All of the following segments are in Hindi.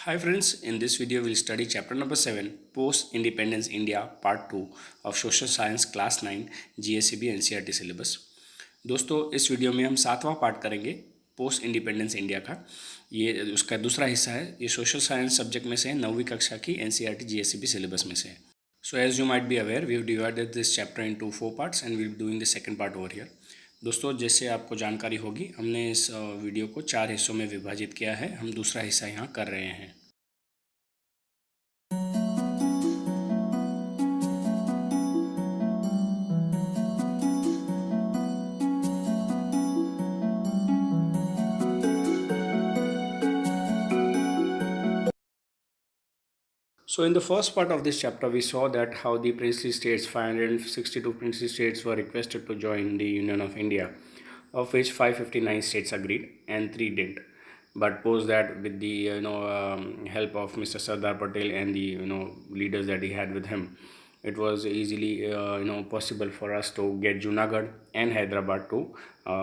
Hi friends, in this video we'll study chapter number 7 Post Independence India Part 2 of Social Science Class 9 GSEB NCERT syllabus। दोस्तों इस वीडियो में हम 7वां पार्ट करेंगे पोस्ट इंडिपेंडेंस इंडिया का। ये उसका दूसरा हिस्सा है। ये सोशल साइंस सब्जेक्ट में से है, 9वीं कक्षा की NCERT GSEB सिलेबस में से है। So as you might be aware, we have divided this chapter into 4 parts and we'll be doing the second part over here। दोस्तों जैसे आपको जानकारी होगी, हमने इस वीडियो को 4 हिस्सों में विभाजित किया है। हम दूसरा हिस्सा यहाँ कर रहे हैं। So in the first part of this chapter, we saw that how the princely states, 562 princely states were requested to join the Union of India, of which 559 states agreed and 3 didn't. But post that, with the help of Mr. Sardar Patel and the leaders that he had with him, it was easily possible for us to get Junagadh and Hyderabad to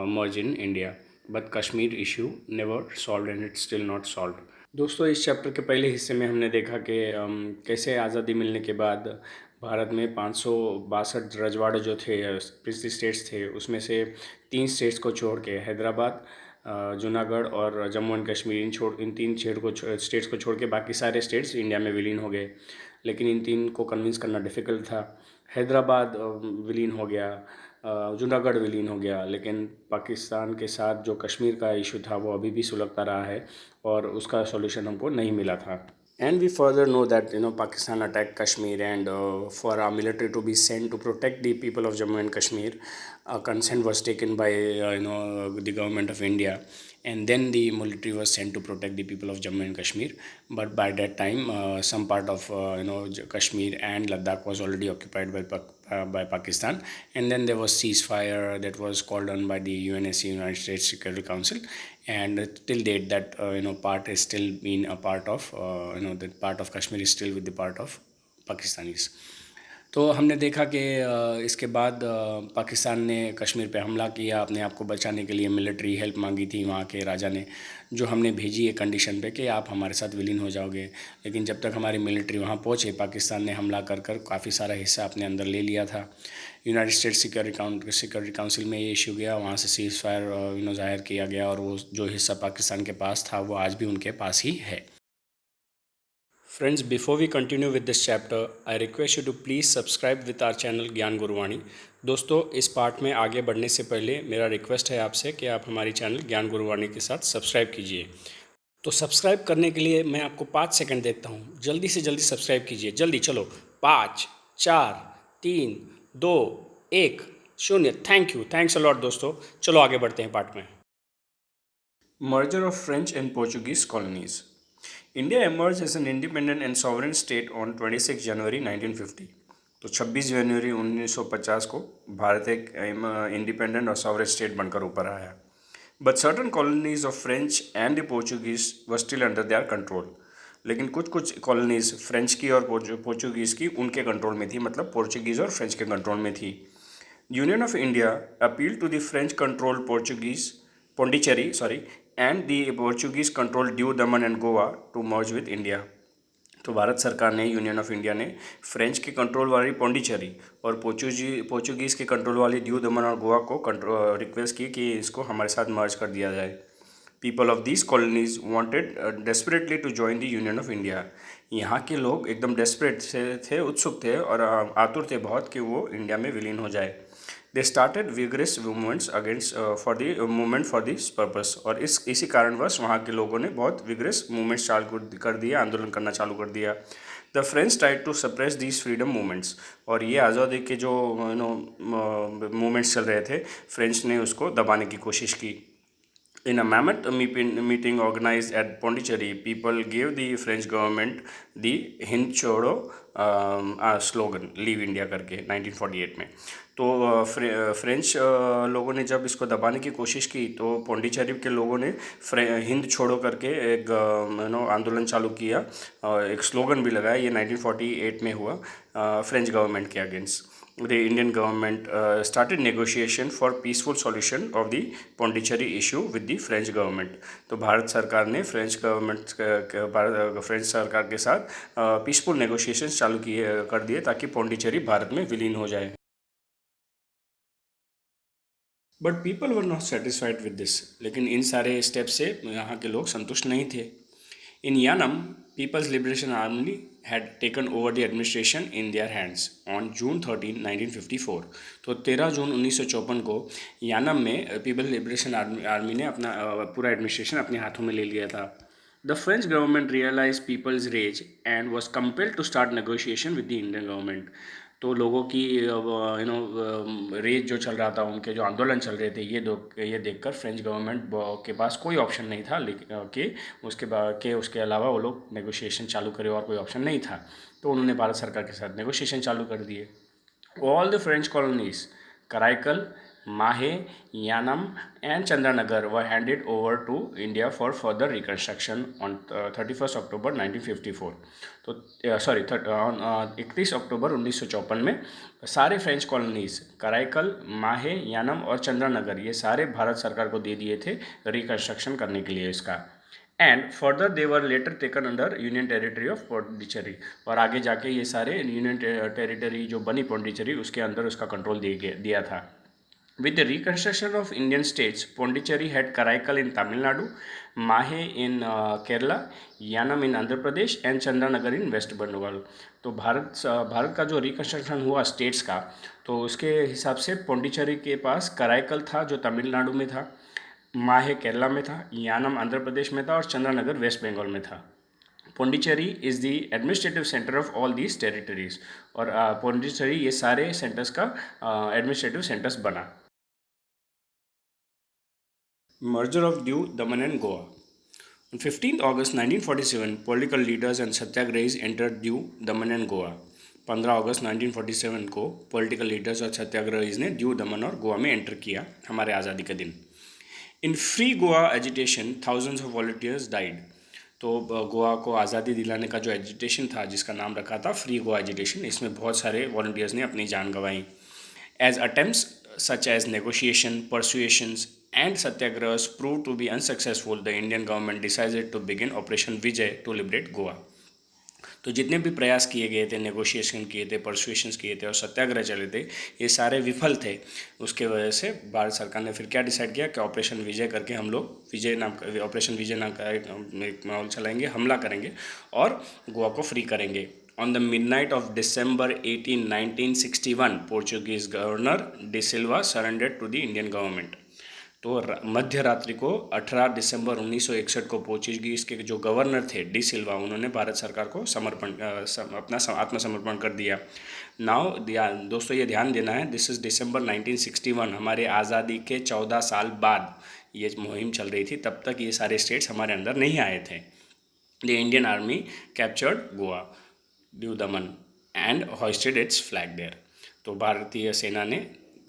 merge in India. But Kashmir issue never solved and it's still not solved. दोस्तों इस चैप्टर के पहले हिस्से में हमने देखा कि कैसे आज़ादी मिलने के बाद भारत में 562 रजवाड़े जो थे, प्रिंसली स्टेट्स थे, उसमें से 3 स्टेट्स को छोड़ के हैदराबाद, जूनागढ़ और Jammu and Kashmir in 3 states को छोड़ के बाकी सारे स्टेट्स इंडिया में विलीन हो गए। लेकिन इन 3 को कन्विंस करना डिफ़िकल्ट था। हैदराबाद विलीन हो गया, जूनागढ़ विलीन हो गया, लेकिन पाकिस्तान के साथ जो कश्मीर का इशू था वो अभी भी सुलगता रहा है और उसका सॉल्यूशन हमको नहीं मिला था। And we further know that Pakistan attacked Kashmir, and for our military to be sent to protect the people of Jammu and Kashmir, consent was taken by the government of India, and then the military was sent to protect the people of Jammu and Kashmir. But by that time, some part of Kashmir and Ladakh was already occupied by Pakistan, and then there was ceasefire that was called on by the UNSC, United States Security Council, and till date that part is still been a part of that part of Kashmir is still with the part of Pakistanis। तो हमने देखा कि इसके बाद पाकिस्तान ने कश्मीर पे हमला किया, अपने आप को बचाने के लिए मिलिट्री हेल्प मांगी थी वहाँ के राजा ने, जो हमने भेजी है कंडीशन पे कि आप हमारे साथ विलीन हो जाओगे। लेकिन जब तक हमारी मिलिट्री वहाँ पहुँचे, पाकिस्तान ने हमला कर काफ़ी सारा हिस्सा अपने अंदर ले लिया था। यूनाइटेड स्टेट्स सिक्योरिटी काउंसिल में ये इशू गया, वहाँ से सीज फायर ज़ाहिर किया गया और वो जो हिस्सा पाकिस्तान के पास था वो आज भी उनके पास ही है। Friends, before we continue with this chapter, I request you to please subscribe with our channel ज्ञान गुरुवाणी। दोस्तों इस पार्ट में आगे बढ़ने से पहले मेरा रिक्वेस्ट है आपसे कि आप हमारी चैनल ज्ञान गुरुवाणी के साथ सब्सक्राइब कीजिए। तो सब्सक्राइब करने के लिए मैं आपको 5 सेकंड देता हूँ, जल्दी से जल्दी सब्सक्राइब कीजिए, जल्दी चलो। 5 4 3 2 1 0। Thank you, thanks a lot दोस्तों। चलो आगे बढ़ते हैं पार्ट में। Merger of French and Portuguese colonies. India emerged as an independent and sovereign state on 26 जनवरी 1950। तो 26 जनवरी 1950 को भारत एक इंडिपेंडेंट और सॉवरेन स्टेट बनकर ऊपर आया। But certain colonies of French and the Portuguese were still under their control. लेकिन कुछ कॉलोनीज फ्रेंच की और पोर्चुगीज़ की उनके कंट्रोल में थी, मतलब पोर्चुगीज़ और फ्रेंच के कंट्रोल में थी। Union of India appeal to the French control Pondicherry and the Portuguese controlled Diu, Daman and Goa to merge with India। तो भारत सरकार ने, यूनियन ऑफ इंडिया ने, फ्रेंच के कंट्रोल वाली पौंडीचेरी और पोर्चुगीज़ के कंट्रोल वाली दीव, दमन और गोवा को रिक्वेस्ट की कि इसको हमारे साथ मर्ज कर दिया जाए। People of these colonies wanted desperately to join the Union of India. यहाँ के लोग एकदम डेस्परेट थे, उत्सुक थे और आतुर थे बहुत कि वो इंडिया में विलीन हो जाए। They started vigorous movements against for this purpose. और इसी कारणवश वहाँ के लोगों ने बहुत विगरस मूवमेंट्स चालू कर दिया, आंदोलन करना चालू कर दिया। The French tried to suppress these freedom movements. और ये आज़ादी के जो मूवमेंट्स चल रहे थे, फ्रेंच ने उसको दबाने की कोशिश की। In a mammoth meeting organized at Pondicherry, people gave the French government the Hind छोड़ो स्लोगन, लीव इंडिया करके 1948 में। तो फ्रेंच लोगों ने जब इसको दबाने की कोशिश की तो पौंडीचेरी के लोगों ने हिंद छोड़ो करके एक आंदोलन चालू किया, एक स्लोगन भी लगाया। ये 1948 में हुआ फ्रेंच गवर्नमेंट के against. the Indian government started negotiation for peaceful solution of the Pondicherry issue with the French government. तो भारत सरकार ने फ्रेंच सरकार के साथ पीसफुल नेगोशिएशंस चालू किए कर दिए ताकि पौंडीचेरी भारत में विलीन हो जाए. But people were not satisfied with this. लेकिन इन सारे स्टेप से यहाँ के लोग संतुष्ट नहीं थे. In Yanam, People's Liberation Army had taken over the administration in their hands on June 13, 1954. तो 13 जून 1954 को यानम में पीपल्स लिबरेशन आर्मी ने अपना पूरा एडमिनिस्ट्रेशन अपने हाथों में ले लिया था. The French government realise people's rage and was compelled to start negotiation with the Indian government. तो लोगों की रेज जो चल रहा था, उनके जो आंदोलन चल रहे थे, ये देखकर फ्रेंच गवर्नमेंट के पास कोई ऑप्शन नहीं था कि उसके अलावा वो लोग नेगोशिएशन चालू करें, और कोई ऑप्शन नहीं था. तो उन्होंने भारत सरकार के साथ नेगोशिएशन चालू कर दिए. All the French colonies Karaikal, माहे, Yanam and Chandranagar were handed over to India for further reconstruction on 31st October 1954. तो 31 अक्टूबर 1954 में सारे फ्रेंच कॉलोनीज कराईकल, माहे, यानम और चंद्रनगर ये सारे भारत सरकार को दे दिए थे रिकन्स्ट्रक्शन करने के लिए इसका. And further they were later taken under union territory of Pondicherry. और आगे जाके ये सारे यूनियन टेरिटरी जो बनी पौंडीचेरी, उसके अंदर उसका कंट्रोल दिया था. With the reconstruction of Indian states, Pondicherry had Karaikal in Tamil Nadu, Mahe in Kerala, Yanam in Andhra Pradesh and Chandranagar in West Bengal. तो भारत का जो रिकन्स्ट्रक्शन हुआ स्टेट्स का, तो उसके हिसाब से पौंडीचेरी के पास कराईकल था जो तमिलनाडु में था, माहे केरला में था, यानम आंध्र प्रदेश में था और चंद्रनगर वेस्ट बंगाल में था. Pondicherry is the administrative centre of all these territories. और पौंडीचेरी ये सारे सेंटर्स का एडमिनिस्ट्रेटिव सेंटर्स बना. Merger of Diu, Daman and Goa. On 15th August 1947, political leaders and satyagrahis entered Diu, Daman and Goa. 15 अगस्त 1947 को पॉलिटिकल लीडर्स और सत्याग्रहीज ने द्यू, दमन और गोवा में एंटर किया हमारे आज़ादी के दिन. In free Goa agitation thousands of volunteers died. तो गोवा को आज़ादी दिलाने का जो एजिटेशन था, जिसका नाम रखा था फ्री गोवा एजिटेशन, इसमें बहुत सारे वॉलंटियर्स ने अपनी जान गंवाई. As attempts such as negotiation, persuasions and satyagrahas proved to be unsuccessful, the Indian government decided to begin Operation Vijay to liberate Goa. तो जितने भी प्रयास किए गए थे, नेगोशिएशन किए थे, परसुएशंस किए थे और सत्याग्रह चले थे, ये सारे विफल थे. उसके वजह से भारत सरकार ने फिर क्या डिसाइड किया कि ऑपरेशन विजय करके हम लोग ऑपरेशन विजय नाम का एक माहौल चलाएंगे, हमला करेंगे और गोवा को फ्री करेंगे. On the midnight of December 18, 1961, Portuguese Governor De Silva surrendered to the Indian government. तो मध्य रात्रि को 18 दिसंबर 1961 को पोर्चुगीज़ के जो गवर्नर थे डी सिल्वा, उन्होंने भारत सरकार को अपना आत्मसमर्पण कर दिया. नाउ दोस्तों ये ध्यान देना है, दिस इज़ दिसंबर 1961, हमारे आज़ादी के 14 साल बाद ये मुहिम चल रही थी. तब तक ये सारे स्टेट्स हमारे अंदर नहीं आए थे. The Indian army captured Goa, Diu Daman and hoisted its flag there. तो भारतीय सेना ने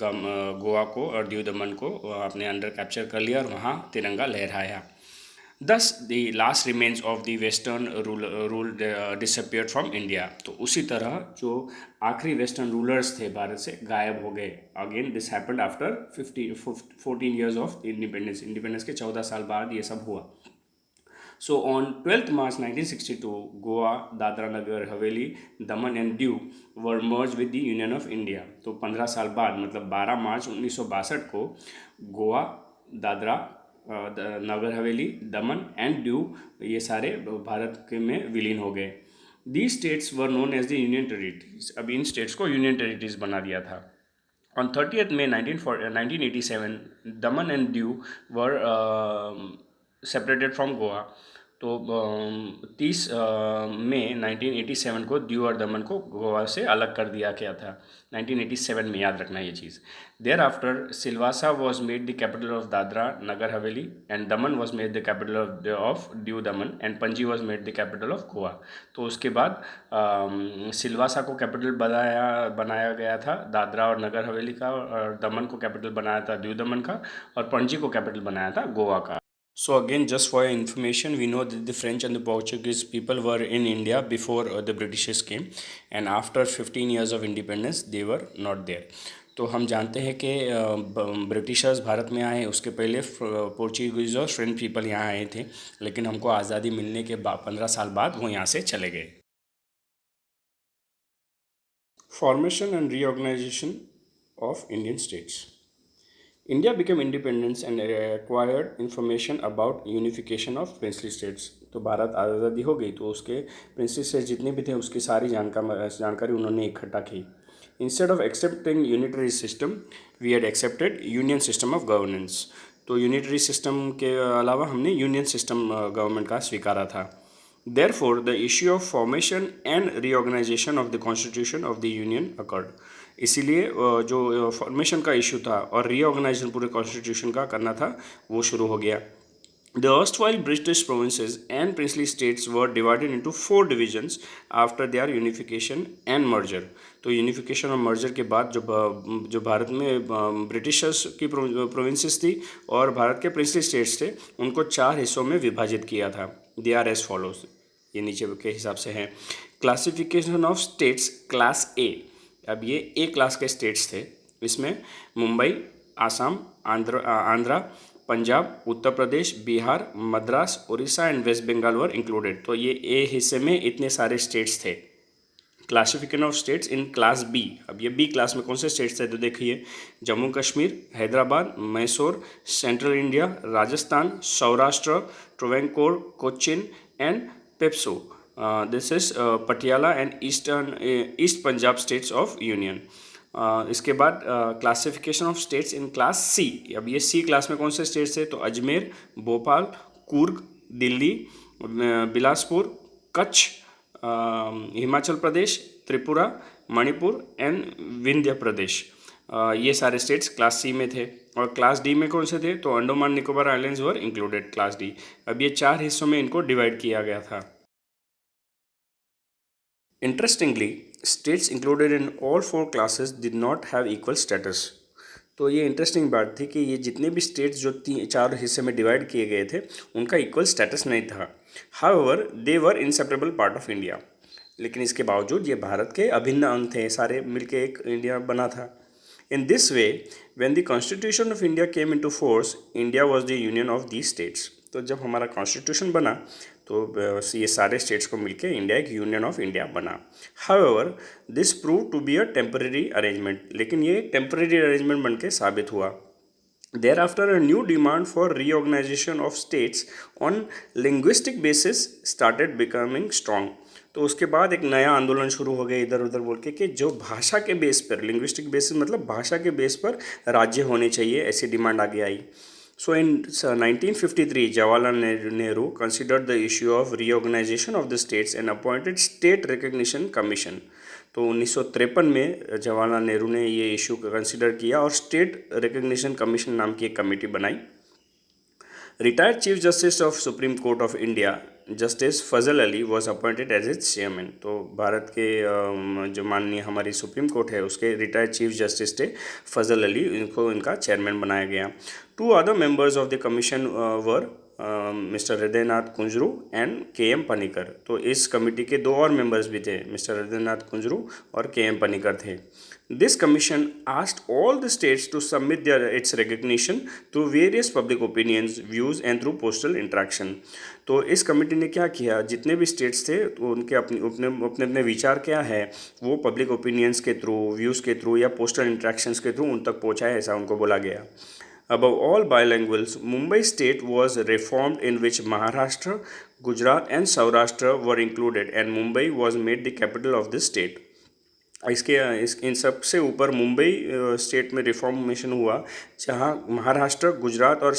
गोवा को और ड्यू दमन को अपने अंडर कैप्चर कर लिया और वहाँ तिरंगा लहराया. दस the last remains of the western rule disappeared from India. तो उसी तरह जो आखिरी वेस्टर्न रूलर्स थे भारत से गायब हो गए. Again this happened after 14 years of independence के 14 साल बाद ये सब हुआ. So on 12th March 1962, Goa, Dadra Nagar Haveli, Daman and Diu were merged with the Union of India. तो 15 साल बाद मतलब 12 मार्च 1962 को गोवा, दादरा नगर हवेली, दमन एंड ड्यू ये सारे भारत के में विलीन हो गए. These states were known as the Union Territories. अब इन स्टेट्स को यूनियन टेरिटरीज बना दिया था. On 30th May 1987, Daman and Diu were separated from Goa. तो 30 मई 1987 को द्यू और दमन को गोवा से अलग कर दिया गया था. 1987 में, याद रखना ये चीज़. Thereafter Silvassa was made the capital of Dadra Nagar Haveli and Daman was made the capital of Diu Daman and Panaji was made the capital of Goa. तो उसके बाद सिलवासा को कैपिटल बनाया गया था दादरा और नगर हवेली का, और दमन को कैपिटल बनाया था ड्यू दमन का, और पणजी को कैपिटल बनाया था गोवा का. So again, just for your information, we know that the French and the Portuguese people were in India before the Britishers came, and after 15 years of independence, they were not there. तो हम जानते हैं कि ब्रिटिशर्स भारत में आए, उसके पहले पोर्चुगीज और फ्रेंच पीपल यहाँ आए थे, लेकिन हमको आज़ादी मिलने के बाद 15 साल बाद वो यहाँ से चले गए. Formation and reorganization of Indian states. India became independent and acquired information about unification of princely states. तो भारत आज़ादी हो गई तो उसके प्रिंसली स्टेट्स जितने भी थे उसकी सारी जानकारी उन्होंने इकट्ठा की. Instead of accepting unitary system we had accepted union system of governance. तो यूनिटरी सिस्टम के अलावा हमने यूनियन सिस्टम गवर्नमेंट का स्वीकारा था. Therefore, the issue of formation and reorganization of the constitution of the union occurred. इसीलिए जो फॉर्मेशन का इशू था और रीऑर्गेनाइजेशन पूरे कॉन्स्टिट्यूशन का करना था वो शुरू हो गया. The erstwhile British provinces and princely states were divided into 4 divisions after their unification and merger. तो यूनिफिकेशन और मर्जर के बाद जो भारत में ब्रिटिशर्स की प्रोविंसेस थी और भारत के प्रिंसली स्टेट्स थे उनको 4 हिस्सों में विभाजित किया था. दे आर एज फॉलोज, ये नीचे के हिसाब से हैं. Classification of states class A. अब ये ए क्लास के स्टेट्स थे. इसमें Mumbai, Assam, Andhra, Punjab, Uttar Pradesh, Bihar, Madras, Orissa and West Bengal were included. तो ये ए हिस्से में इतने सारे स्टेट्स थे. Classification of states in class B. अब ये बी क्लास में कौन से स्टेट्स थे तो देखिए, Jammu Kashmir, Hyderabad, Mysore, Central India, Rajasthan, Saurashtra, Travancore, Cochin and PEPSU. This is Patiala and East Punjab states of union. इसके बाद classification of states in class C. अब ये सी क्लास में कौन से स्टेट्स थे तो अजमेर, भोपाल, कुर्ग, दिल्ली, बिलासपुर, कच्छ, हिमाचल प्रदेश, त्रिपुरा, मणिपुर एंड विंध्य प्रदेश. ये सारे स्टेट्स क्लास सी में थे. और क्लास डी में कौन से थे तो अंडमान निकोबार आइलैंड्स वर इंक्लूडेड क्लास डी. अब ये 4 हिस्सों में इनको डिवाइड किया गया था. Interestingly, states included in all 4 classes did not have equal status. तो ये इंटरेस्टिंग बात थी कि ये जितने भी स्टेट्स जो 4 हिस्से में डिवाइड किए गए थे उनका इक्वल स्टेटस नहीं था. However, they were inseparable part of India. लेकिन इसके बावजूद ये भारत के अभिन्न अंग थे, सारे मिलके एक इंडिया बना था. In this way, when the Constitution of India came into force, India was the union of these states. तो जब हमारा कॉन्स्टिट्यूशन बना तो ये सारे स्टेट्स को मिलके इंडिया एक यूनियन ऑफ इंडिया बना. However this prove to be a temporary arrangement. लेकिन ये टेम्पररी अरेंजमेंट बन के साबित हुआ. Thereafter, a new demand for reorganization of states on linguistic basis started becoming strong. तो उसके बाद एक नया आंदोलन शुरू हो गया इधर उधर बोल के कि जो भाषा के बेस पर, लिंग्विस्टिक बेसिस मतलब भाषा के बेस पर राज्य होने चाहिए, ऐसी डिमांड आगे आई. So in 1953, Jawaharlal Nehru considered the issue of reorganization of the states and appointed State Recognition Commission. तो 1953 में जवाहरलाल नेहरू ने ये इशू कंसिडर किया और स्टेट रिकग्निशन कमीशन नाम की एक कमेटी बनाई. Retired chief justice of Supreme Court of India justice Fazal Ali was appointed as its chairman. तो भारत के जो माननीय हमारी सुप्रीम कोर्ट है उसके रिटायर्ड चीफ जस्टिस थे फजल अली, इनको इनका चेयरमैन बनाया गया. 2 other members of the commission were mister Hridaynath Kunzru and K M. Panikkar. तो इस कमेटी के 2 और मेंबर्स भी थे, मिस्टर हृदयनाथ कुंजरू और के.एम. पनिकर थे. This commission asked all the states to submit its recognition through various public opinions, views and through postal interaction. तो इस कमेटी ने क्या किया, जितने भी स्टेट्स थे तो उनके अपने विचार क्या है वो पब्लिक ओपिनियंस के थ्रू, व्यूज़ के थ्रू या पोस्टल इंट्रैक्शंस के थ्रू उन तक पहुँचाए, ऐसा उनको बोला गया. Above all bilinguals, Mumbai state was reformed in which Maharashtra, Gujarat and Saurashtra were included and Mumbai was made the capital of this state. इन सब से ऊपर मुंबई स्टेट में रिफॉर्मेशन हुआ जहाँ महाराष्ट्र, गुजरात और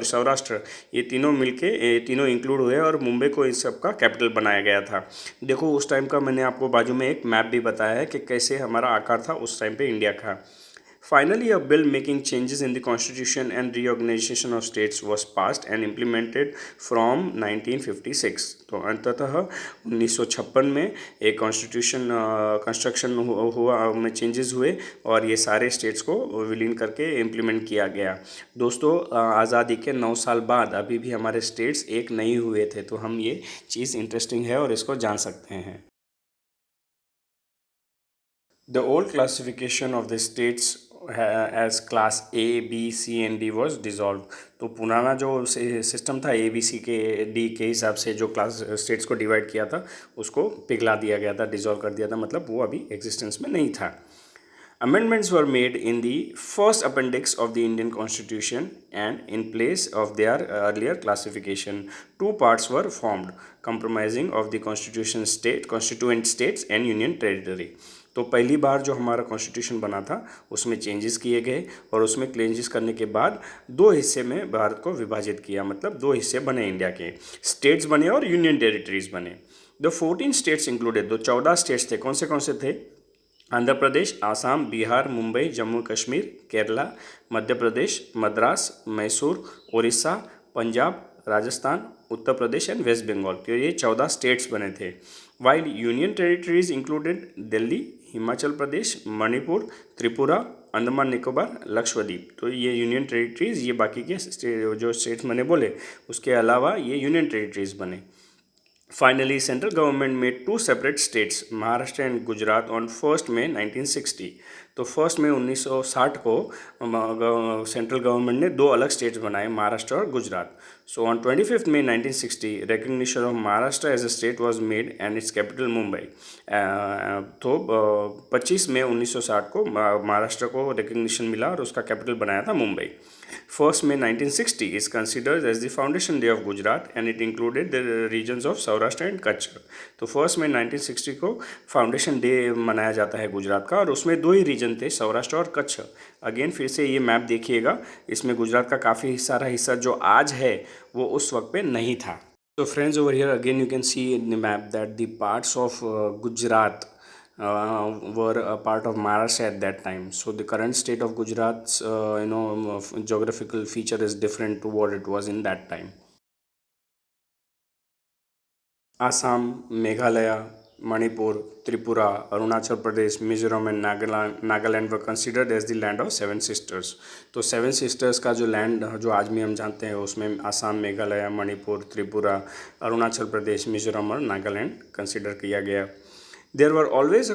सौराष्ट्र ये तीनों मिलके तीनों इंक्लूड हुए और मुंबई को इन सब का कैपिटल बनाया गया था. देखो उस टाइम का मैंने आपको बाजू में एक मैप भी बताया है कि कैसे हमारा आकार था उस टाइम पे इंडिया का. Finally, a bill making changes in the constitution and reorganization of states was passed and implemented from 1956. तो अंततः 1956 में एक कॉन्स्टिट्यूशन कंस्ट्रक्शन हुआ, में चेंजेस हुए और ये सारे स्टेट्स को विलीन करके इम्प्लीमेंट किया गया। दोस्तों, आज़ादी के 9 साल बाद अभी भी हमारे स्टेट्स एक नहीं हुए थे, तो हम ये चीज़ इंटरेस्टिंग है और इसको जान सकते हैं। The old classification of the states as class A, B, C and D was dissolved. तो पुराना जो सिस्टम था ABC के D के हिसाब से जो क्लास स्टेट्स को डिवाइड किया था उसको पिघला दिया गया था, डिसॉल्व कर दिया था, मतलब वो अभी एग्जिस्टेंस में नहीं था। Amendments were made in the first appendix of the Indian Constitution and in place of their earlier classification, two parts were formed, comprising of the constituent states and union territory. तो पहली बार जो हमारा कॉन्स्टिट्यूशन बना था उसमें चेंजेस किए गए और उसमें चेंजेस करने के बाद दो हिस्से में भारत को विभाजित किया, मतलब दो हिस्से बने इंडिया के, स्टेट्स बने और यूनियन टेरिटरीज बने। द 14 स्टेट्स इंक्लूडेड, तो 14 स्टेट्स थे। कौन से थे? Andhra Pradesh, Assam, Bihar, Mumbai, Jammu Kashmir, Kerala, Madhya Pradesh, Madras, Mysore, Orissa, Punjab, Rajasthan, Uttar Pradesh and West Bengal. तो ये 14 स्टेट्स बने थे। While union territories included Delhi, Himachal Pradesh, Manipur, Tripura, Andaman Nicobar, Lakshadweep. तो ये यूनियन टेरिटरीज, ये बाकी के जो स्टेट्स मैंने बोले उसके अलावा ये यूनियन टेरिटरीज बने। Finally, central government made two separate states, Maharashtra and Gujarat, on 1st May 1960. तो 1 मई 1960 को सेंट्रल गवर्नमेंट ने दो अलग स्टेट्स बनाए, महाराष्ट्र और Gujarat. So on 25 May 1960 recognition of Maharashtra as a state was made and its capital Mumbai. तो 25 मई 1960 को महाराष्ट्र को रिकग्निशन मिला और उसका कैपिटल बनाया था Mumbai. 1 May 1960 is considered as the foundation day of Gujarat and it included the regions of Saurashtra and Kutch. तो 1 May 1960 को फाउंडेशन डे मनाया जाता है गुजरात का और उसमें दो ही रीजन थे, सौराष्ट्र और कच्छ। अगेन फिर से ये मैप देखिएगा, इसमें गुजरात का काफ़ी सारा हिस्सा जो आज है वो उस वक्त पे नहीं था। So friends, over here again you can see in the map that the parts of Gujarat were a part of Maharashtra at that time. So the current state of Gujarat's geographical feature is different to what it was in that time. Assam, Meghalaya, Manipur, Tripura, Arunachal Pradesh, Mizoram and Nagaland were considered as the land of seven sisters. तो सेवन सिस्टर्स का जो लैंड जो आज भी हम जानते हैं उसमें आसाम, मेघालय, मणिपुर, त्रिपुरा, अरुणाचल प्रदेश, मिजोरम और नागालैंड कंसिडर किया गया। There were always a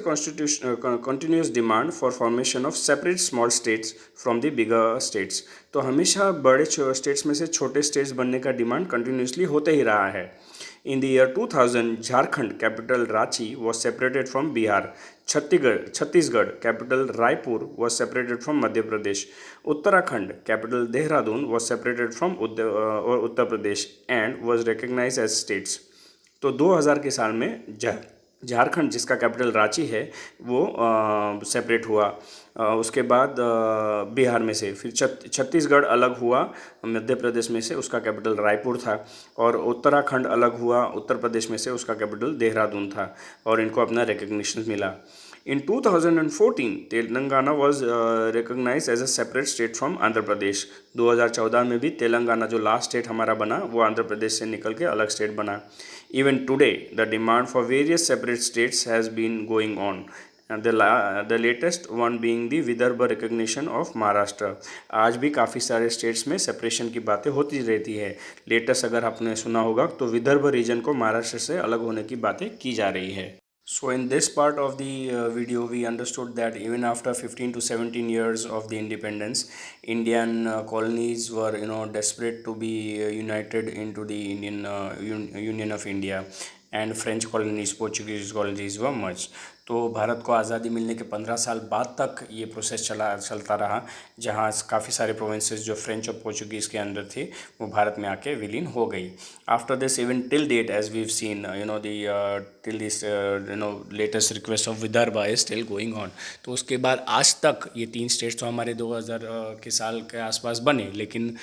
continuous demand for formation of separate small states from the bigger states. तो हमेशा बड़े स्टेट्स में से छोटे स्टेट्स बनने का डिमांड कंटिन्यूसली होते ही रहा है। In the year 2000, Jharkhand capital Ranchi was separated from Bihar. Chhattisgarh capital Raipur was separated from Madhya Pradesh. Uttarakhand capital Dehradun was separated from Uttar Pradesh and was recognized as states. तो 2000 के साल में झारखंड जिसका कैपिटल रांची है वो सेपरेट हुआ। उसके बाद बिहार में से फिर छत्तीसगढ़ अलग हुआ मध्य प्रदेश में से, उसका कैपिटल रायपुर था। और उत्तराखंड अलग हुआ उत्तर प्रदेश में से, उसका कैपिटल देहरादून था और इनको अपना रिकग्निशन मिला। In 2014, Telangana was recognized as a separate state from Andhra Pradesh. 2014 में भी तेलंगाना जो लास्ट स्टेट हमारा बना वो आंध्र प्रदेश से निकल के अलग स्टेट बना। Even today, the demand for various separate states has been going on. The latest one being the Vidarbha recognition of Maharashtra. आज भी काफ़ी सारे स्टेट्स में सेपरेशन की बातें होती रहती है। लेटेस्ट अगर आपने सुना होगा तो विदर्भ रीजन को महाराष्ट्र से अलग होने की बातें की जा रही है। So in this part of the video, we understood that even after 15 to 17 years of the independence, Indian colonies were, desperate to be united into the Indian Union of India, and French colonies, Portuguese colonies were merged. तो भारत को आज़ादी मिलने के 15 साल बाद तक ये प्रोसेस चलता रहा, जहाँ काफ़ी सारे प्रोविंसेस जो फ्रेंच और पोर्चुगीज़ के अंदर थे वो भारत में आके विलीन हो गई। After this even till date as we've seen till this latest request of Vidarbha is still going on. तो उसके बाद आज तक ये 3 स्टेट्स तो हमारे 2000 के साल के आसपास बने, लेकिन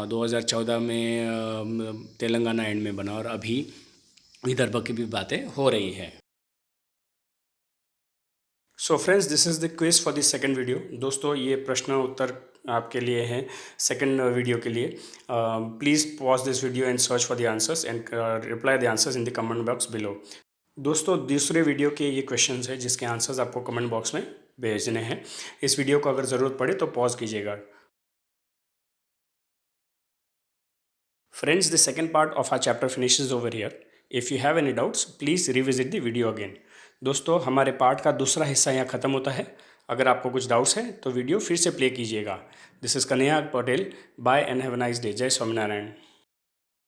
2014 में तेलंगाना एंड में बना और अभी विदर्भ की भी बातें हो रही है। So friends, this is the quiz for the second video. दोस्तों, ये प्रश्न उत्तर आपके लिए है सेकंड वीडियो के लिए। Please pause this video and search for the answers and reply the answers in the comment box below. दोस्तों, दूसरे वीडियो के ये क्वेश्चंस है जिसके आंसर्स आपको कमेंट बॉक्स में भेजने हैं। इस वीडियो को अगर ज़रूरत पड़े तो पॉज कीजिएगा। Friends, the second part of our chapter finishes over here. If you have any doubts, please revisit the video again. दोस्तों, हमारे पार्ट का दूसरा हिस्सा यहाँ ख़त्म होता है। अगर आपको कुछ डाउट्स हैं तो वीडियो फिर से प्ले कीजिएगा। This is Kanhaiya Patel. Bye and have a nice day. जय स्वामीनारायण।